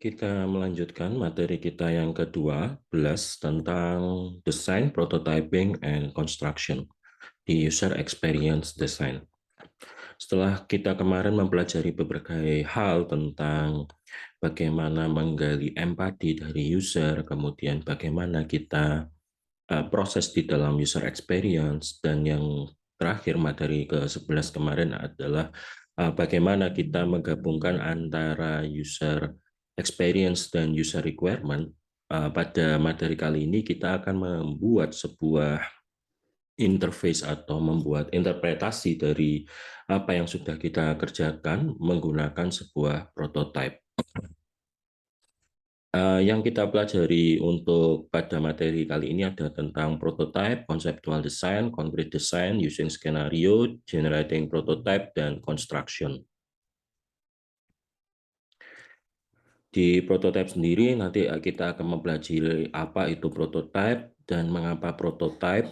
Kita melanjutkan materi kita yang ke-12 tentang design, prototyping, and construction di user experience design. Setelah kita kemarin mempelajari berbagai hal tentang bagaimana menggali empati dari user, kemudian bagaimana kita proses di dalam user experience, dan yang terakhir materi ke-11 kemarin adalah bagaimana kita menggabungkan antara user experience dan user requirement. Pada materi kali ini kita akan membuat sebuah interface atau membuat interpretasi dari apa yang sudah kita kerjakan menggunakan sebuah prototype. Yang kita pelajari untuk pada materi kali ini ada tentang prototype, conceptual design, concrete design, using scenario, generating prototype, dan construction. Di prototype sendiri nanti kita akan mempelajari apa itu prototype dan mengapa prototype.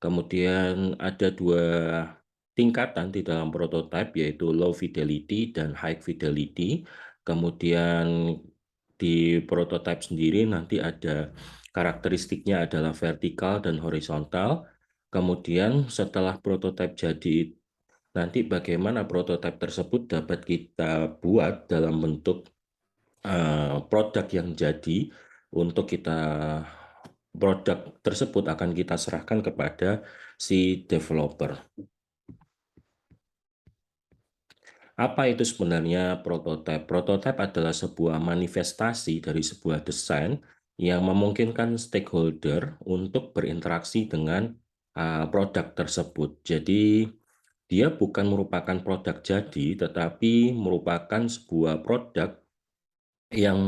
Kemudian ada dua tingkatan di dalam prototype, yaitu low fidelity dan high fidelity. Kemudian di prototype sendiri nanti ada karakteristiknya adalah vertikal dan horizontal. Kemudian setelah prototype jadi, nanti bagaimana prototype tersebut dapat kita buat dalam bentuk produk yang jadi. Untuk produk tersebut akan kita serahkan kepada si developer. Apa itu sebenarnya prototype? Prototype adalah sebuah manifestasi dari sebuah desain yang memungkinkan stakeholder untuk berinteraksi dengan produk tersebut. Jadi dia bukan merupakan produk jadi, tetapi merupakan sebuah produk yang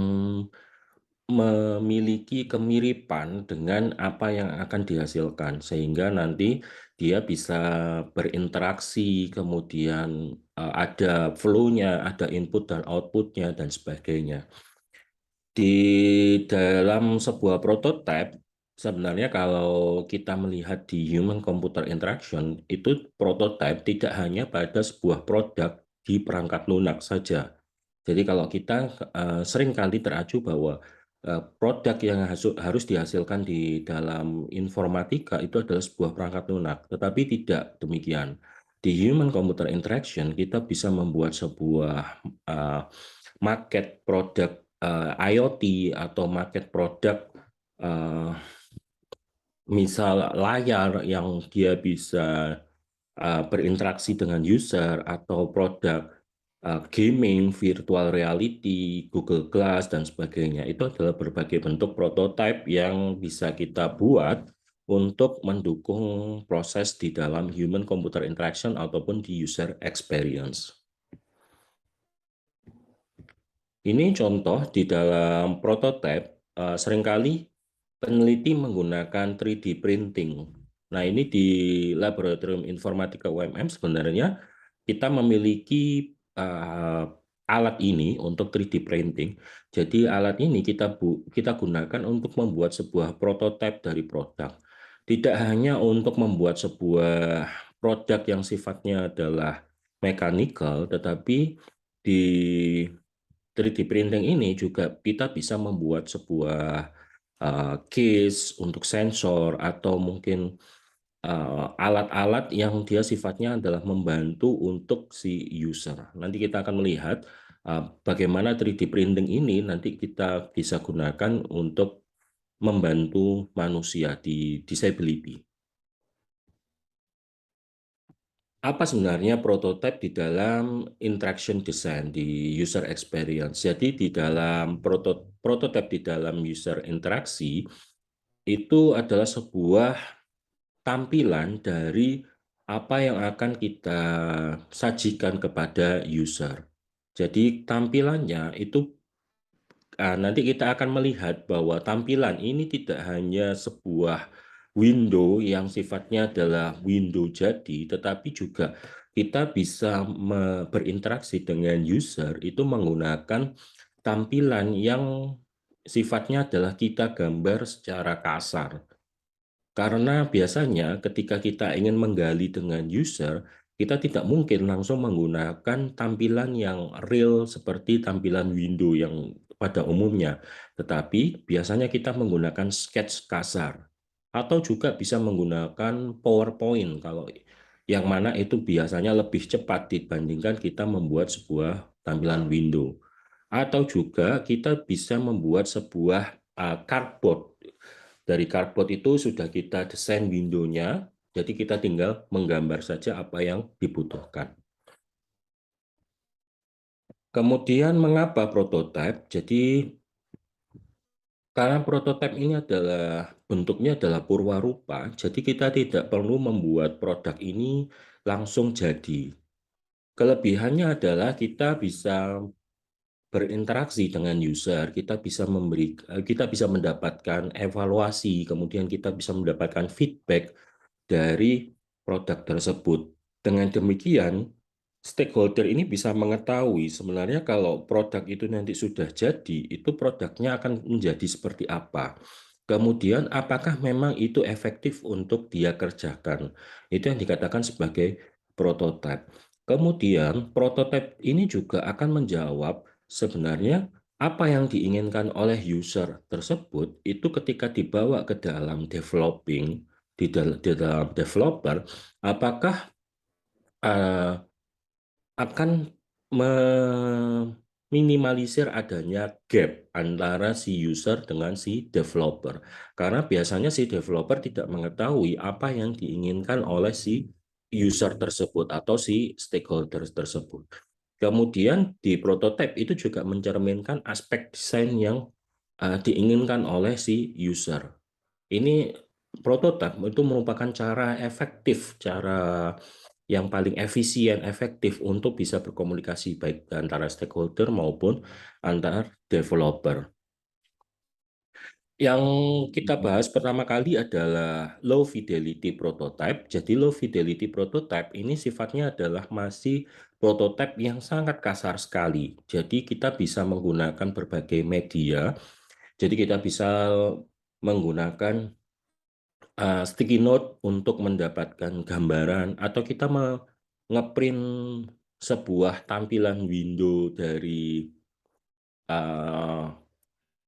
memiliki kemiripan dengan apa yang akan dihasilkan, sehingga nanti dia bisa berinteraksi, kemudian ada flow-nya, ada input dan output-nya, dan sebagainya. Di dalam sebuah prototype, sebenarnya kalau kita melihat di human computer interaction, itu prototype tidak hanya pada sebuah produk di perangkat lunak saja. Jadi kalau kita seringkali teracu bahwa produk yang harus dihasilkan di dalam informatika itu adalah sebuah perangkat lunak, tetapi tidak demikian. Di human computer interaction kita bisa membuat sebuah market produk IoT atau market produk misal layar yang dia bisa berinteraksi dengan user, atau produk gaming, virtual reality, Google Glass, dan sebagainya. Itu adalah berbagai bentuk prototype yang bisa kita buat untuk mendukung proses di dalam human computer interaction ataupun di user experience. Ini contoh di dalam prototype, seringkali peneliti menggunakan 3D printing. Nah, ini di Laboratorium Informatika UMM sebenarnya kita memiliki alat ini untuk 3D printing. Jadi alat ini kita gunakan untuk membuat sebuah prototype dari produk. Tidak hanya untuk membuat sebuah produk yang sifatnya adalah mechanical, tetapi di 3D printing ini juga kita bisa membuat sebuah case untuk sensor, atau mungkin alat-alat yang dia sifatnya adalah membantu untuk si user. Nanti kita akan melihat bagaimana 3D printing ini nanti kita bisa gunakan untuk membantu manusia di disability. Apa sebenarnya prototype di dalam interaction design, di user experience? Jadi di dalam prototype di dalam user interaksi itu adalah sebuah tampilan dari apa yang akan kita sajikan kepada user. Jadi tampilannya itu nanti kita akan melihat bahwa tampilan ini tidak hanya sebuah window yang sifatnya adalah window jadi, tetapi juga kita bisa berinteraksi dengan user itu menggunakan tampilan yang sifatnya adalah kita gambar secara kasar. Karena biasanya ketika kita ingin menggali dengan user, kita tidak mungkin langsung menggunakan tampilan yang real seperti tampilan window yang pada umumnya, tetapi biasanya kita menggunakan sketch kasar atau juga bisa menggunakan PowerPoint kalau yang mana itu biasanya lebih cepat dibandingkan kita membuat sebuah tampilan window. Atau juga kita bisa membuat sebuah cardboard. Dari cardboard itu sudah kita desain window-nya, jadi kita tinggal menggambar saja apa yang dibutuhkan. Kemudian mengapa prototype? Jadi karena prototipe ini adalah bentuknya adalah purwarupa, jadi kita tidak perlu membuat produk ini langsung jadi. Kelebihannya adalah kita bisa berinteraksi dengan user, kita bisa mendapatkan evaluasi, kemudian kita bisa mendapatkan feedback dari produk tersebut. Dengan demikian, stakeholder ini bisa mengetahui sebenarnya kalau produk itu nanti sudah jadi, itu produknya akan menjadi seperti apa. Kemudian, apakah memang itu efektif untuk dia kerjakan? Itu yang dikatakan sebagai prototype. Kemudian, prototype ini juga akan menjawab sebenarnya apa yang diinginkan oleh user tersebut itu ketika dibawa ke dalam developing, di dalam developer, apakah eh, akan meminimalisir adanya gap antara si user dengan si developer. Karena biasanya si developer tidak mengetahui apa yang diinginkan oleh si user tersebut atau si stakeholder tersebut. Kemudian di prototipe itu juga mencerminkan aspek desain yang diinginkan oleh si user. Ini prototipe itu merupakan cara efektif, cara yang paling efisien, efektif untuk bisa berkomunikasi baik antara stakeholder maupun antar developer. Yang kita bahas pertama kali adalah low fidelity prototype. Jadi low fidelity prototype ini sifatnya adalah masih prototype yang sangat kasar sekali. Jadi kita bisa menggunakan berbagai media. Jadi kita bisa menggunakan sticky note untuk mendapatkan gambaran atau kita ngeprint sebuah tampilan window dari uh,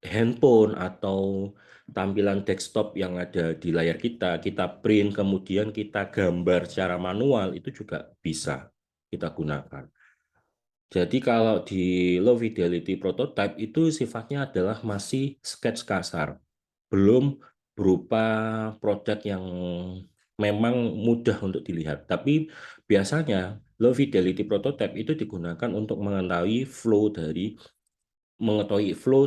handphone atau tampilan desktop yang ada di layar kita print, kemudian kita gambar secara manual, itu juga bisa kita gunakan. Jadi kalau di low fidelity prototype itu sifatnya adalah masih sketch kasar, belum berupa produk yang memang mudah untuk dilihat. Tapi biasanya low fidelity prototype itu digunakan untuk mengetahui flow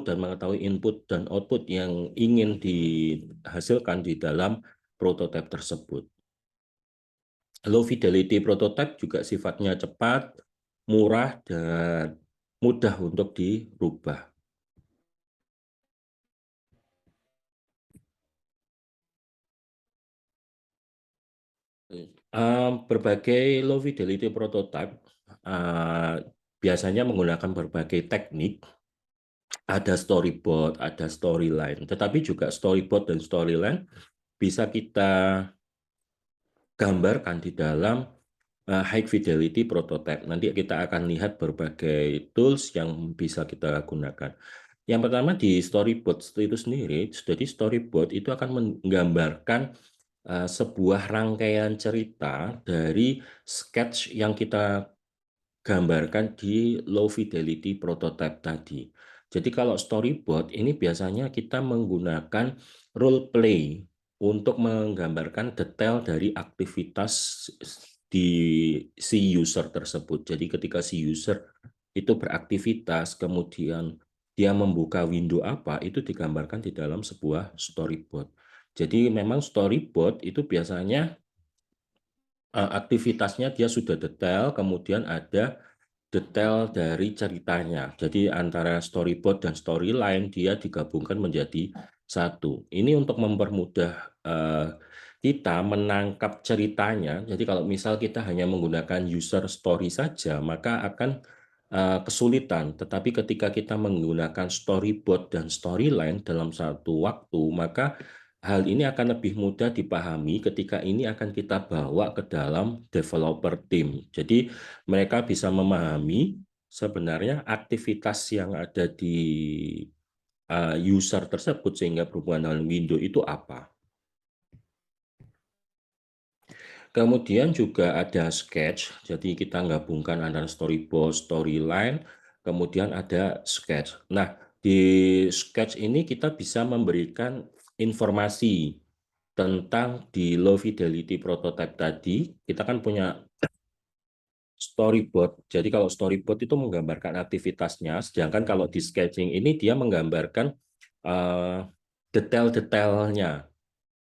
dan mengetahui input dan output yang ingin dihasilkan di dalam prototipe tersebut. Low fidelity prototype juga sifatnya cepat, murah, dan mudah untuk dirubah. Berbagai low fidelity prototype biasanya menggunakan berbagai teknik. Ada storyboard, ada storyline, tetapi juga storyboard dan storyline bisa kita gambarkan di dalam high fidelity prototype. Nanti kita akan lihat berbagai tools yang bisa kita gunakan. Yang pertama di storyboard itu sendiri, jadi storyboard itu akan menggambarkan sebuah rangkaian cerita dari sketch yang kita gambarkan di low fidelity prototype tadi. Jadi kalau storyboard ini biasanya kita menggunakan role play untuk menggambarkan detail dari aktivitas di si user tersebut. Jadi ketika si user itu beraktivitas, kemudian dia membuka window apa, itu digambarkan di dalam sebuah storyboard. Jadi memang storyboard itu biasanya aktivitasnya dia sudah detail, kemudian ada detail dari ceritanya. Jadi antara storyboard dan storyline dia digabungkan menjadi satu. Ini untuk mempermudah kita menangkap ceritanya. Jadi kalau misal kita hanya menggunakan user story saja, maka akan kesulitan. Tetapi ketika kita menggunakan storyboard dan storyline dalam satu waktu, maka hal ini akan lebih mudah dipahami ketika ini akan kita bawa ke dalam developer team. Jadi mereka bisa memahami sebenarnya aktivitas yang ada di user tersebut sehingga berhubungan dengan window itu apa. Kemudian juga ada sketch, jadi kita gabungkan antara storyboard, storyline, kemudian ada sketch. Nah, di sketch ini kita bisa memberikan informasi tentang di low fidelity prototype tadi, kita kan punya storyboard. Jadi kalau storyboard itu menggambarkan aktivitasnya, sedangkan kalau di sketching ini dia menggambarkan detail-detailnya.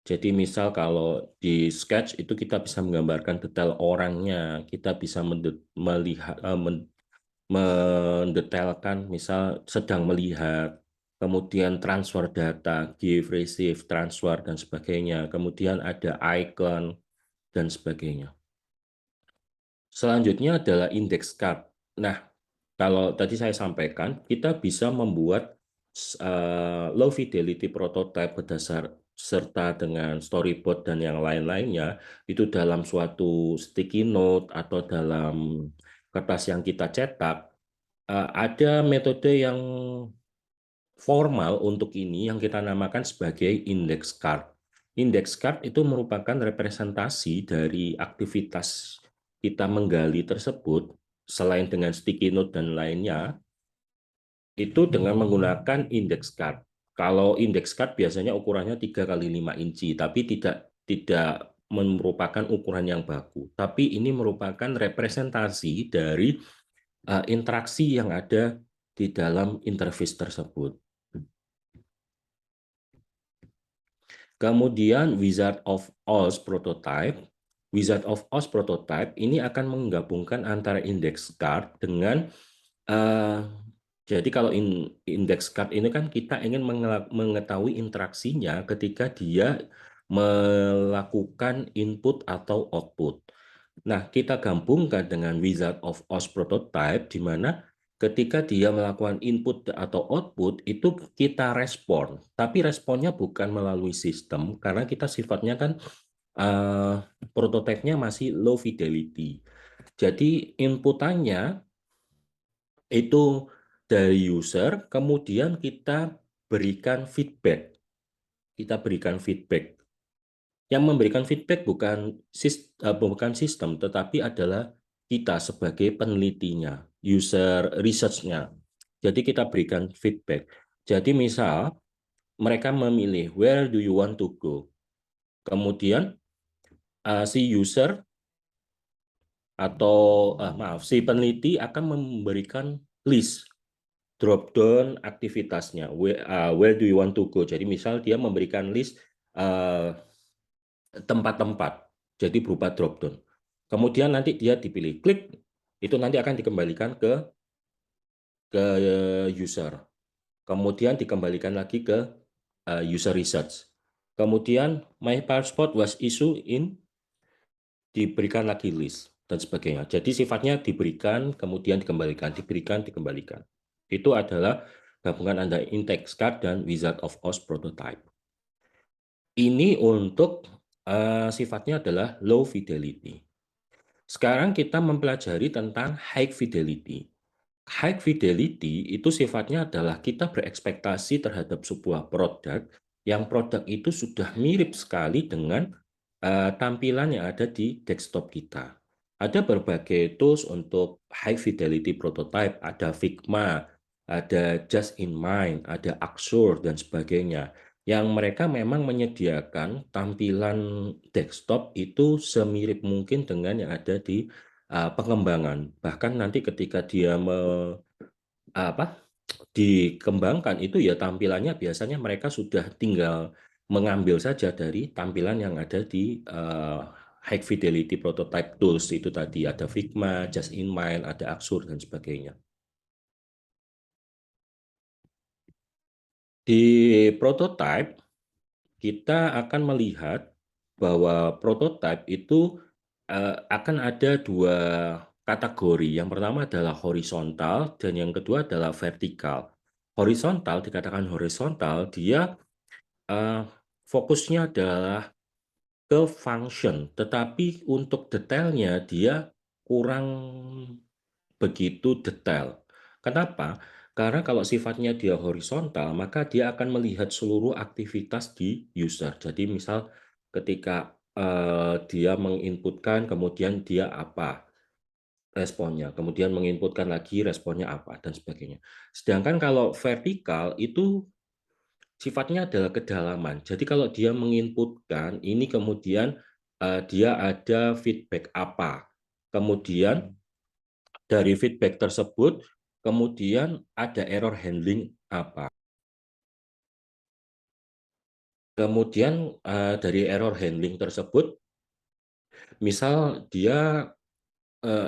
Jadi misal kalau di sketch itu kita bisa menggambarkan detail orangnya, kita bisa melihat, mendetailkan misal sedang melihat, kemudian transfer data, give, receive, transfer, dan sebagainya. Kemudian ada icon, dan sebagainya. Selanjutnya adalah index card. Nah, kalau tadi saya sampaikan, kita bisa membuat low fidelity prototype berdasar serta dengan storyboard dan yang lain-lainnya itu dalam suatu sticky note atau dalam kertas yang kita cetak. Ada metode yang formal untuk ini yang kita namakan sebagai index card. Index card itu merupakan representasi dari aktivitas kita menggali tersebut, selain dengan sticky note dan lainnya, itu dengan menggunakan index card. Kalau index card biasanya ukurannya 3 kali 5 inci, tapi tidak merupakan ukuran yang baku. Tapi ini merupakan representasi dari interaksi yang ada di dalam interface tersebut. Kemudian Wizard of Oz prototype. Wizard of Oz prototype ini akan menggabungkan antara index card dengan jadi kalau index card ini kan kita ingin mengetahui interaksinya ketika dia melakukan input atau output. Nah, kita gabungkan dengan Wizard of Oz prototype di mana ketika dia melakukan input atau output itu kita respon, tapi responnya bukan melalui sistem karena kita sifatnya kan prototipenya masih low fidelity. Jadi inputannya itu dari user, kemudian kita berikan feedback. Kita berikan feedback. Yang memberikan feedback bukan sistem, tetapi adalah kita sebagai penelitinya, user research-nya. Jadi kita berikan feedback. Jadi misal mereka memilih where do you want to go. Kemudian si user atau si peneliti akan memberikan list drop down aktivitasnya. Where do you want to go? Jadi misal dia memberikan list tempat-tempat, jadi berupa drop down. Kemudian nanti dia dipilih, klik, itu nanti akan dikembalikan ke user. Kemudian dikembalikan lagi ke user research. Kemudian my passport was issued in, diberikan lagi list, dan sebagainya. Jadi sifatnya diberikan, kemudian dikembalikan, diberikan, dikembalikan. Itu adalah gabungan antara index card dan Wizard of Oz prototype. Ini untuk sifatnya adalah low fidelity. Sekarang kita mempelajari tentang high fidelity. High fidelity itu sifatnya adalah kita berekspektasi terhadap sebuah produk yang produk itu sudah mirip sekali dengan tampilan yang ada di desktop kita. Ada berbagai tools untuk high fidelity prototype, ada Figma, ada Just in Mind, ada Axure, dan sebagainya. Yang mereka memang menyediakan tampilan desktop itu semirip mungkin dengan yang ada di pengembangan. Bahkan nanti ketika dia dikembangkan itu ya tampilannya biasanya mereka sudah tinggal mengambil saja dari tampilan yang ada di high fidelity prototype tools itu tadi. Ada Figma, Just in Mind, ada Axure, dan sebagainya. Di prototype, kita akan melihat bahwa prototype itu akan ada dua kategori. Yang pertama adalah horizontal dan yang kedua adalah vertikal. Horizontal, dikatakan horizontal, dia fokusnya adalah ke function, tetapi untuk detailnya dia kurang begitu detail. Kenapa? Karena kalau sifatnya dia horizontal, maka dia akan melihat seluruh aktivitas di user. Jadi misal ketika dia menginputkan, kemudian dia apa responnya, kemudian menginputkan lagi responnya apa, dan sebagainya. Sedangkan kalau vertikal itu sifatnya adalah kedalaman. Jadi kalau dia menginputkan, ini kemudian dia ada feedback apa. Kemudian dari feedback tersebut, kemudian ada error handling apa. Kemudian dari error handling tersebut, misal dia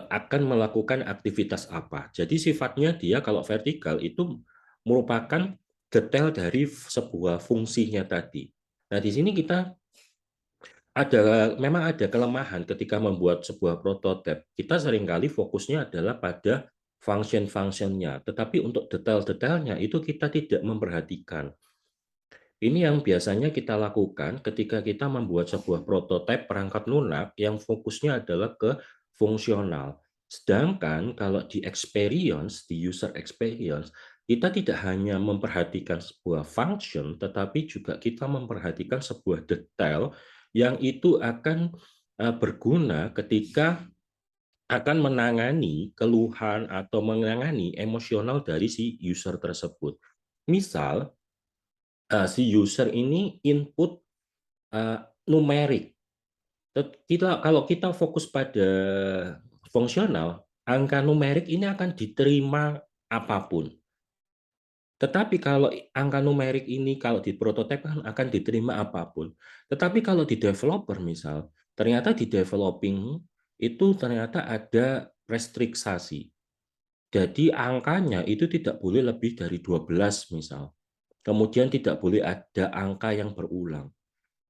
akan melakukan aktivitas apa. Jadi sifatnya dia kalau vertikal itu merupakan detail dari sebuah fungsinya tadi. Nah, di sini kita memang ada kelemahan ketika membuat sebuah prototipe. Kita seringkali fokusnya adalah pada function-functionnya, tetapi untuk detail-detailnya itu kita tidak memperhatikan. Ini yang biasanya kita lakukan ketika kita membuat sebuah prototipe perangkat lunak yang fokusnya adalah ke fungsional. Sedangkan kalau di experience, di user experience, kita tidak hanya memperhatikan sebuah function, tetapi juga kita memperhatikan sebuah detail yang itu akan berguna ketika akan menangani keluhan atau menangani emosional dari si user tersebut. Misal, si user ini input numerik. Kalau kita fokus pada fungsional, angka numerik ini akan diterima apapun. Tetapi kalau angka numerik ini kalau di prototipe kan akan diterima apapun. Tetapi kalau di developer misal, ternyata di developing itu ternyata ada restriksasi. Jadi angkanya itu tidak boleh lebih dari 12 misal. Kemudian tidak boleh ada angka yang berulang.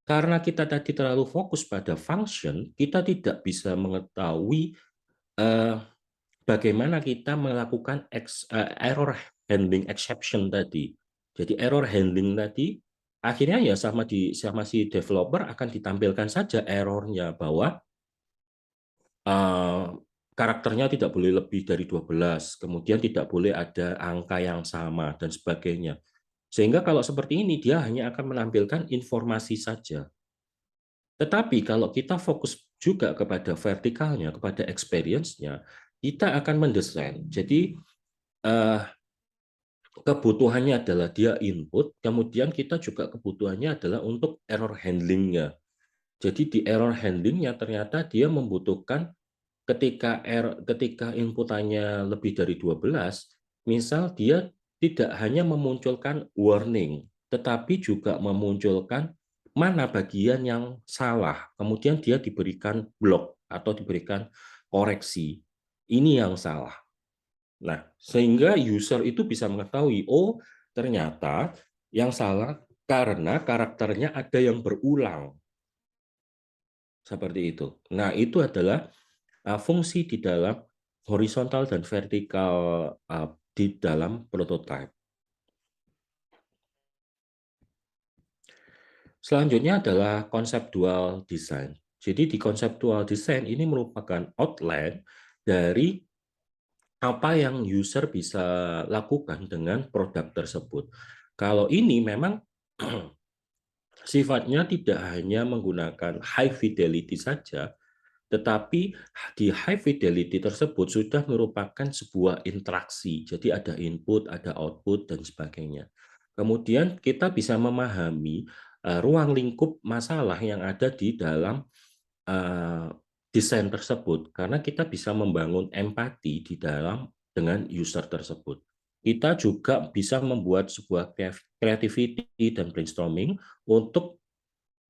Karena kita tadi terlalu fokus pada function, kita tidak bisa mengetahui eh, bagaimana kita melakukan error handling exception tadi. Jadi error handling tadi akhirnya ya sama si developer akan ditampilkan saja errornya bahwa eh, karakternya tidak boleh lebih dari 12, kemudian tidak boleh ada angka yang sama dan sebagainya. Sehingga kalau seperti ini dia hanya akan menampilkan informasi saja. Tetapi kalau kita fokus juga kepada vertikalnya, kepada experience-nya, kita akan mendesain. Jadi kebutuhannya adalah dia input, kemudian kita juga kebutuhannya adalah untuk error handling-nya. Jadi di error handling-nya ternyata dia membutuhkan ketika inputannya lebih dari 12, misal dia tidak hanya memunculkan warning, tetapi juga memunculkan mana bagian yang salah. Kemudian dia diberikan block atau diberikan koreksi. Ini yang salah. Nah, sehingga user itu bisa mengetahui, oh ternyata yang salah karena karakternya ada yang berulang. Seperti itu. Nah, itu adalah fungsi di dalam horizontal dan vertikal di dalam prototype. Selanjutnya adalah conceptual design. Jadi di conceptual design ini merupakan outline dari apa yang user bisa lakukan dengan produk tersebut. Kalau ini memang sifatnya tidak hanya menggunakan high fidelity saja, tetapi di high fidelity tersebut sudah merupakan sebuah interaksi. Jadi ada input, ada output, dan sebagainya. Kemudian kita bisa memahami ruang lingkup masalah yang ada di dalam desain tersebut, karena kita bisa membangun empati di dalam dengan user tersebut. Kita juga bisa membuat sebuah creativity dan brainstorming untuk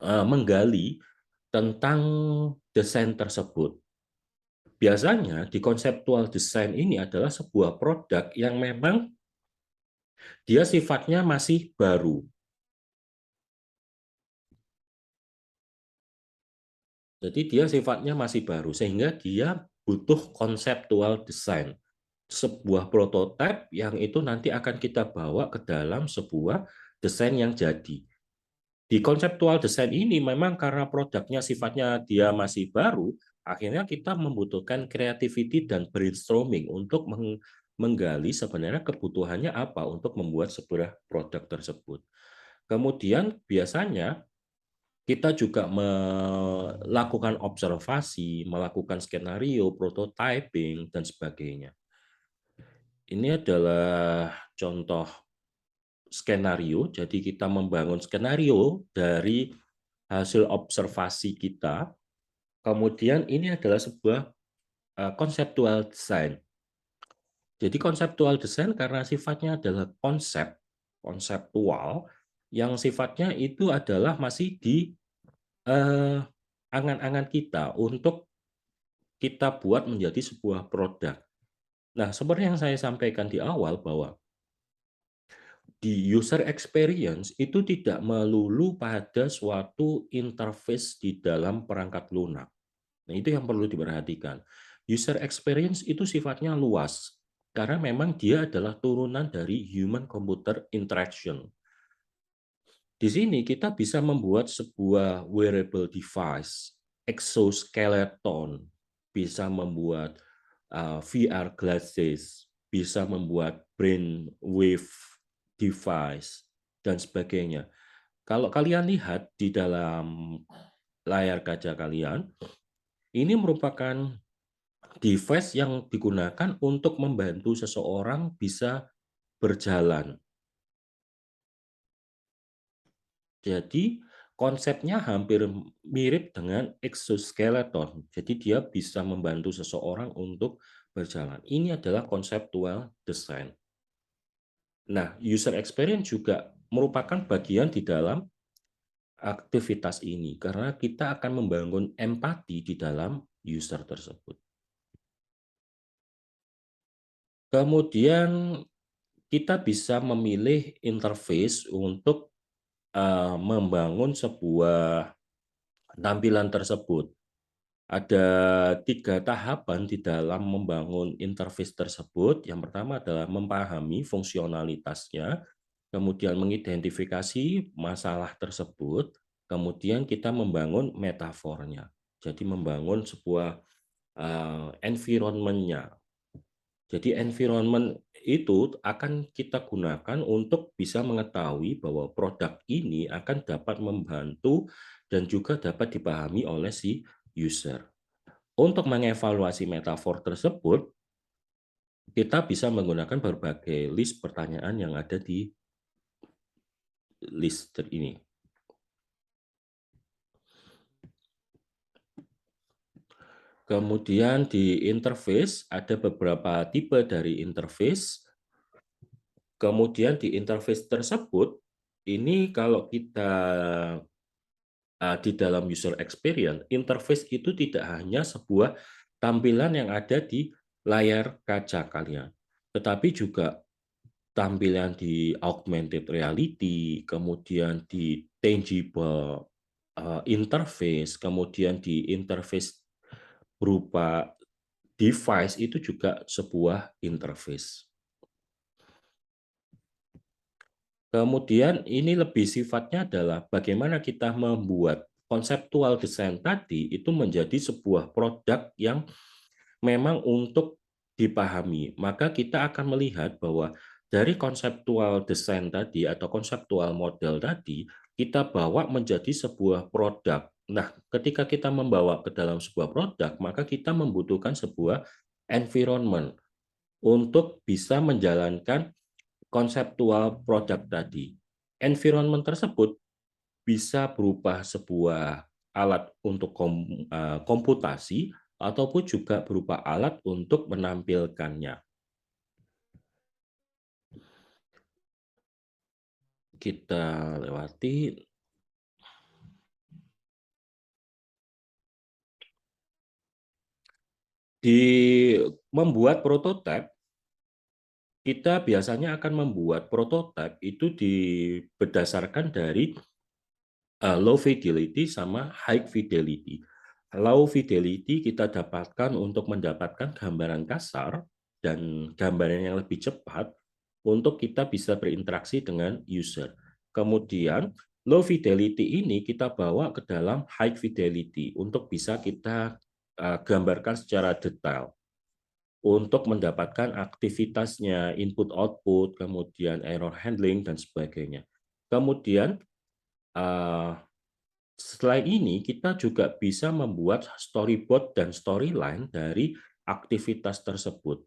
menggali tentang desain tersebut. Biasanya di konseptual design ini adalah sebuah produk yang memang dia sifatnya masih baru. Jadi dia sifatnya masih baru sehingga dia butuh konseptual design. Sebuah prototipe yang itu nanti akan kita bawa ke dalam sebuah desain yang jadi. Di konseptual design ini memang karena produknya sifatnya dia masih baru, akhirnya kita membutuhkan creativity dan brainstorming untuk menggali sebenarnya kebutuhannya apa untuk membuat sebuah produk tersebut. Kemudian biasanya kita juga melakukan observasi, melakukan skenario, prototyping, dan sebagainya. Ini adalah contoh skenario, jadi kita membangun skenario dari hasil observasi kita. Kemudian ini adalah sebuah konseptual design. Jadi konseptual design karena sifatnya adalah konseptual, yang sifatnya itu adalah masih di angan-angan kita untuk kita buat menjadi sebuah produk. Nah, seperti yang saya sampaikan di awal bahwa di user experience itu tidak melulu pada suatu interface di dalam perangkat lunak. Nah, itu yang perlu diperhatikan. User experience itu sifatnya luas, karena memang dia adalah turunan dari human computer interaction. Di sini kita bisa membuat sebuah wearable device, exoskeleton, bisa membuat VR glasses, bisa membuat brainwave device, dan sebagainya. Kalau kalian lihat di dalam layar kaca kalian, ini merupakan device yang digunakan untuk membantu seseorang bisa berjalan. Jadi konsepnya hampir mirip dengan exoskeleton. Jadi dia bisa membantu seseorang untuk berjalan. Ini adalah conceptual design. Nah, user experience juga merupakan bagian di dalam aktivitas ini karena kita akan membangun empati di dalam user tersebut. Kemudian kita bisa memilih interface untuk membangun sebuah tampilan tersebut. Ada 3 tahapan di dalam membangun interface tersebut. Yang pertama adalah memahami fungsionalitasnya, kemudian mengidentifikasi masalah tersebut, kemudian kita membangun metafornya. Jadi membangun sebuah environment-nya. Jadi environment itu akan kita gunakan untuk bisa mengetahui bahwa produk ini akan dapat membantu dan juga dapat dipahami oleh si user. Untuk mengevaluasi metafor tersebut, kita bisa menggunakan berbagai list pertanyaan yang ada di list ini. Kemudian di interface ada beberapa tipe dari interface. Kemudian di interface tersebut, ini kalau kita di dalam user experience, interface itu tidak hanya sebuah tampilan yang ada di layar kaca kalian, tetapi juga tampilan di augmented reality, kemudian di tangible interface, kemudian di interface berupa device itu juga sebuah interface. Kemudian ini lebih sifatnya adalah bagaimana kita membuat konseptual desain tadi itu menjadi sebuah produk yang memang untuk dipahami. Maka kita akan melihat bahwa dari konseptual desain tadi atau konseptual model tadi, kita bawa menjadi sebuah produk. Nah, ketika kita membawa ke dalam sebuah produk, maka kita membutuhkan sebuah environment untuk bisa menjalankan konseptual produk tadi. Environment tersebut bisa berupa sebuah alat untuk komputasi ataupun juga berupa alat untuk menampilkannya. Kita lewati. Di membuat prototipe, kita biasanya akan membuat prototipe itu berdasarkan dari low fidelity sama high fidelity. Low fidelity kita dapatkan untuk mendapatkan gambaran kasar dan gambaran yang lebih cepat untuk kita bisa berinteraksi dengan user. Kemudian low fidelity ini kita bawa ke dalam high fidelity untuk bisa kita gambarkan secara detail untuk mendapatkan aktivitasnya, input-output, kemudian error handling, dan sebagainya. Kemudian, selain ini, kita juga bisa membuat storyboard dan storyline dari aktivitas tersebut.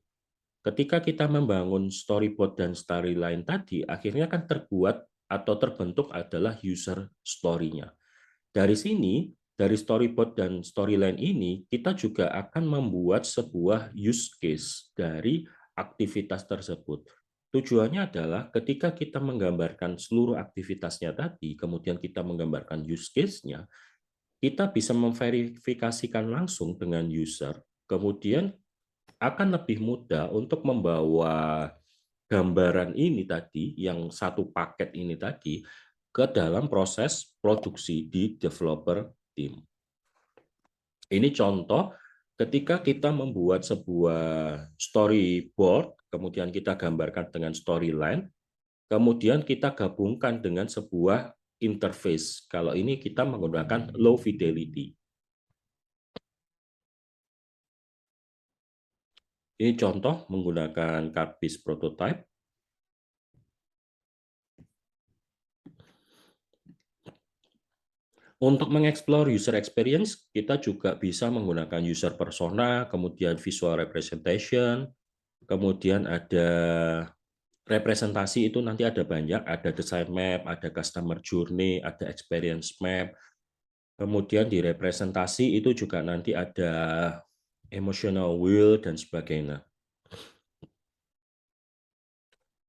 Ketika kita membangun storyboard dan storyline tadi, akhirnya kan terbuat atau terbentuk adalah user story-nya. Dari sini, dari storyboard dan storyline ini, kita juga akan membuat sebuah use case dari aktivitas tersebut. Tujuannya adalah ketika kita menggambarkan seluruh aktivitasnya tadi, kemudian kita menggambarkan use case-nya, kita bisa memverifikasikan langsung dengan user, kemudian akan lebih mudah untuk membawa gambaran ini tadi, yang satu paket ini tadi, ke dalam proses produksi di developer team. Ini contoh ketika kita membuat sebuah storyboard, kemudian kita gambarkan dengan storyline, kemudian kita gabungkan dengan sebuah interface. Kalau ini kita menggunakan low fidelity. Ini contoh menggunakan card-based prototype. Untuk mengeksplor user experience, kita juga bisa menggunakan user persona, kemudian visual representation, kemudian ada representasi itu nanti ada banyak, ada design map, ada customer journey, ada experience map. Kemudian di representasi itu juga nanti ada emotional wheel dan sebagainya.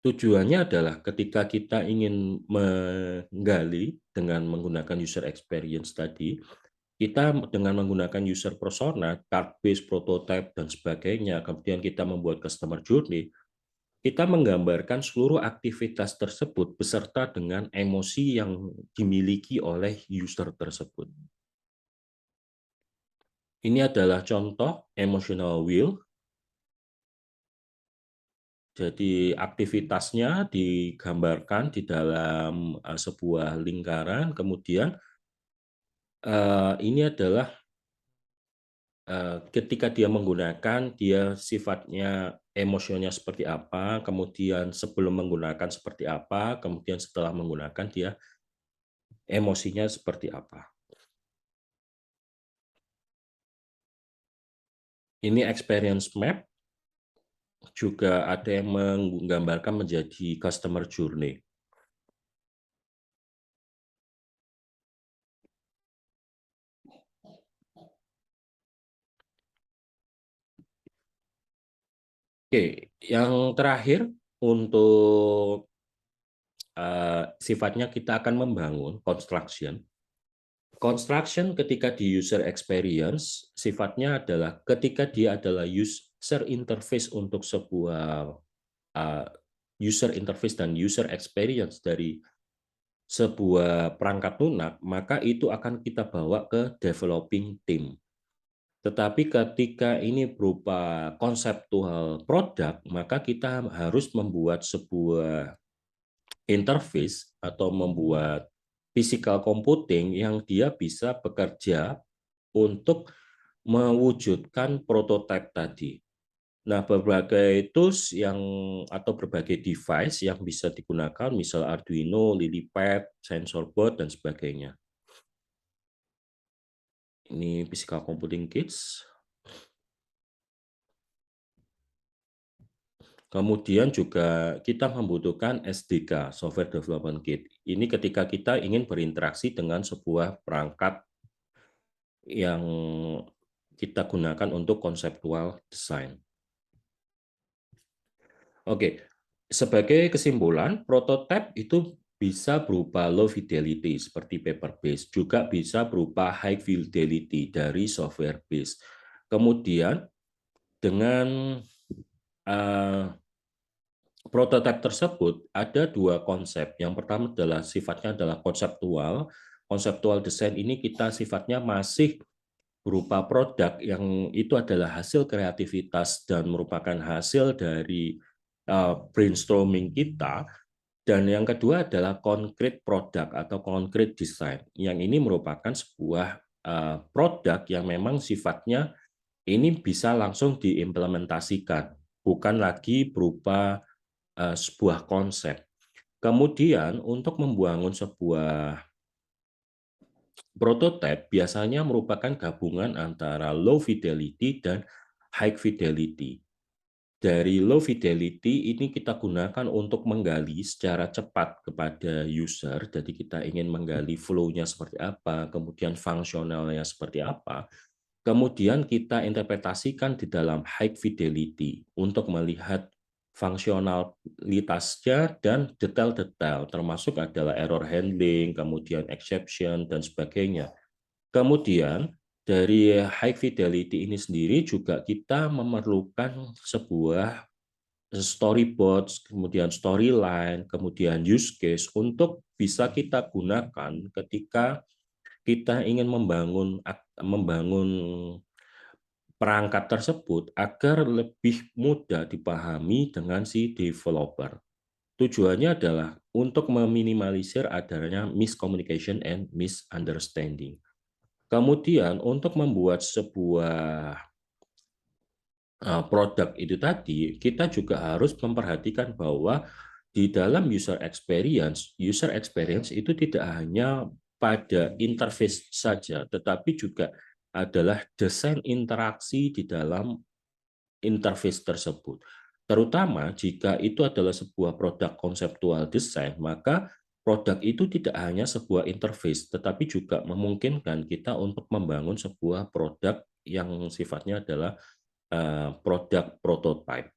Tujuannya adalah ketika kita ingin menggali dengan menggunakan user experience tadi, kita dengan menggunakan user persona, card-based, prototype, dan sebagainya, kemudian kita membuat customer journey, kita menggambarkan seluruh aktivitas tersebut beserta dengan emosi yang dimiliki oleh user tersebut. Ini adalah contoh emotional wheel. Jadi aktivitasnya digambarkan di dalam sebuah lingkaran, kemudian ini adalah ketika dia menggunakan, dia sifatnya emosionalnya seperti apa, kemudian sebelum menggunakan seperti apa, kemudian setelah menggunakan dia emosinya seperti apa. Ini experience map, juga ada yang menggambarkan menjadi customer journey. Oke, yang terakhir untuk sifatnya kita akan membangun construction. Construction ketika di user experience, sifatnya adalah ketika dia adalah user interface untuk sebuah user interface dan user experience dari sebuah perangkat lunak, maka itu akan kita bawa ke developing team. Tetapi ketika ini berupa konseptual produk, maka kita harus membuat sebuah interface atau membuat physical computing yang dia bisa bekerja untuk mewujudkan prototipe tadi. Nah, berbagai tools yang atau berbagai device yang bisa digunakan, misal Arduino, LilyPad, SensorBoard, dan sebagainya. Ini physical computing kits. Kemudian juga kita membutuhkan SDK, Software Development Kit. Ini ketika kita ingin berinteraksi dengan sebuah perangkat yang kita gunakan untuk konseptual design. Oke, sebagai kesimpulan, prototipe itu bisa berupa low fidelity seperti paper based, juga bisa berupa high fidelity dari software based. Kemudian dengan prototipe tersebut ada dua konsep. Yang pertama adalah sifatnya adalah konseptual. Konseptual design ini kita sifatnya masih berupa produk yang itu adalah hasil kreativitas dan merupakan hasil dari brainstorming kita. Dan yang kedua adalah concrete product atau concrete design. Yang ini merupakan sebuah produk yang memang sifatnya ini bisa langsung diimplementasikan, bukan lagi berupa sebuah konsep. Kemudian untuk membangun sebuah prototipe biasanya merupakan gabungan antara low fidelity dan high fidelity. Dari low fidelity ini kita gunakan untuk menggali secara cepat kepada user, jadi kita ingin menggali flow-nya seperti apa, kemudian fungsionalnya seperti apa, kemudian kita interpretasikan di dalam high fidelity untuk melihat fungsionalitasnya dan detail-detail, termasuk adalah error handling, kemudian exception, dan sebagainya. Kemudian dari high fidelity ini sendiri juga kita memerlukan sebuah storyboard, kemudian storyline, kemudian use case untuk bisa kita gunakan ketika kita ingin membangun perangkat tersebut agar lebih mudah dipahami dengan si developer. Tujuannya adalah untuk meminimalisir adanya miscommunication and misunderstanding. Kemudian untuk membuat sebuah produk itu tadi, kita juga harus memperhatikan bahwa di dalam user experience itu tidak hanya pada interface saja, tetapi juga adalah desain interaksi di dalam interface tersebut. Terutama jika itu adalah sebuah produk konseptual desain, maka produk itu tidak hanya sebuah interface, tetapi juga memungkinkan kita untuk membangun sebuah produk yang sifatnya adalah produk prototype.